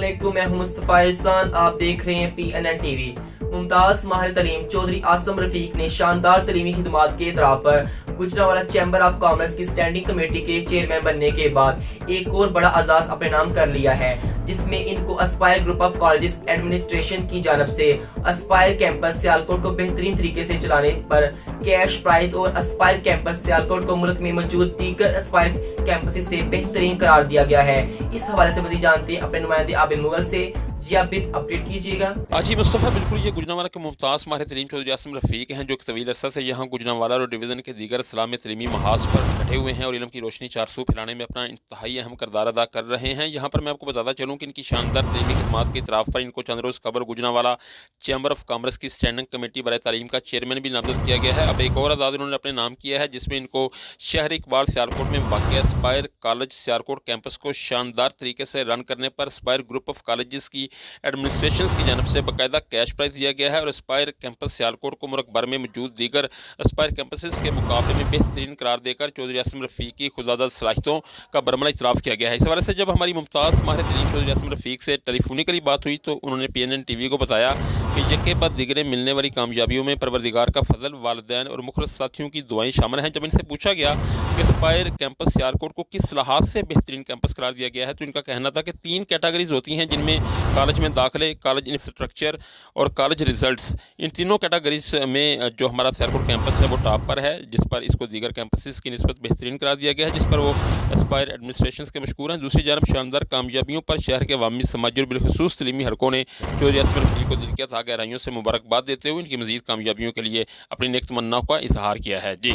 علیکم، میں ہوں مصطفیٰ احسان، آپ دیکھ رہے ہیں PNN ٹی وی۔ ممتاز ماہر تعلیم چودھری عاصم رفیق نے شاندار تعلیمی خدمات کے اعتراف پر گجرانوالہ چیمبر آف کامرس کی اسٹینڈنگ کمیٹی کے چیئرمین بننے کے بعد ایک اور بڑا اعزاز اپنے نام کر لیا ہے، جس میں ان کو aspire group of colleges administration کی جانب سے اسپائر کیمپس سیالکوٹ کو بہترین طریقے سے چلانے پر کیش پرائز اور اسپائر کیمپس سیالکوٹ کو ملک میں موجود دیگر اسپائر کیمپس سے بہترین قرار دیا گیا ہے۔ اس حوالے سے مزید جانتے ہیں اپنے نمائندے عابد مغل سے۔ جی آپ بھی اپڈیٹ کیجیے گا۔ جی مصطفیٰ، بالکل یہ گجرانوالہ کے ممتاز ماہر تعلیم چودھری عاصم رفیق ہیں، جو ایک طویل عرصہ سے یہاں گجرانوالہ اور ڈویژن کے دیگر اضلاع میں تعلیمی محاذ پر ڈٹے ہوئے ہیں اور علم کی روشنی چارسو پھیلانے میں اپنا انتہائی اہم کردار ادا کر رہے ہیں۔ یہاں پر میں آپ کو بتاتا چلوں کہ ان کی شاندار تعلیمی خدمات کے اعتراف پر ان کو چند روز قبل گجرانوالہ چیمبر آف کامرس کی اسٹینڈنگ کمیٹی برائے تعلیم کا چیئرمین بھی نامزد کیا گیا ہے۔ اب ایک اور اعزاز انہوں نے اپنے نام کیا ہے، جس میں ان کو شہر اقبال سیالکوٹ میں واقع اسپائر کالج سیالکوٹ کیمپس کو شاندار طریقے سے رن کرنے پر اسپائر گروپ آف کالجز کی ایڈمنسٹریشن کی جانب سے باقاعدہ کیش پرائز دیا گیا ہے اور اسپائر کیمپس سیالکوٹ کو ملک بھر میں موجود دیگر اسپائر کیمپسز کے مقابلے میں بہترین قرار دے کر چودھری عاصم رفیق کی خودداد صلاحیتوں کا برملا اعتراف کیا گیا ہے۔ اس حوالے سے جب ہماری ممتاز ماہر تعلیم چودھری عاصم رفیق سے ٹیلی فونکلی بات ہوئی تو انہوں نے PNN ٹی وی کو بتایا کہ یکے بعد دیگرے ملنے والی کامیابیوں میں پروردگار کا فضل، والدین اور مخلص ساتھیوں کی دعائیں شامل ہیں۔ جب ان سے پوچھا گیا کہ اسپائر کیمپس سیالکوٹ کو کس صلاحات سے بہترین کیمپس قرار دیا گیا ہے تو ان کا کہنا تھا کہ 3 کیٹیگریز ہوتی ہیں، جن میں کالج میں داخلے، کالج انفراسٹرکچر اور کالج ریزلٹس۔ ان تینوں کیٹیگریز میں جو ہمارا سیالکوٹ کیمپس ہے وہ ٹاپ پر ہے، جس پر اس کو دیگر کیمپسز کی نسبت بہترین قرار دیا گیا ہے، جس پر وہ اسپائر ایڈمنسٹریشنز کے مشکور ہیں۔ دوسری جانب شاندار کامیابیوں پر شہر کے عوامی، سماجی اور بالخصوص تعلیمی حلقوں نے چودھری عاصم رفیق کو دل کی اتھاہ گہرائیوں سے مبارکباد دیتے ہوئے ان کی مزید کامیابیوں کے لیے اپنی نیک تمناؤں کا اظہار کیا ہے۔ جی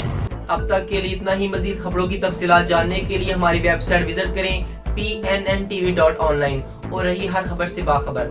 اب تک کے لیے اتنا ہی۔ مزید خبروں کی تفصیلات جاننے کے لیے ہماری ویب سائٹ وزٹ کریں PNNTV.online اور رہی ہر خبر سے باخبر۔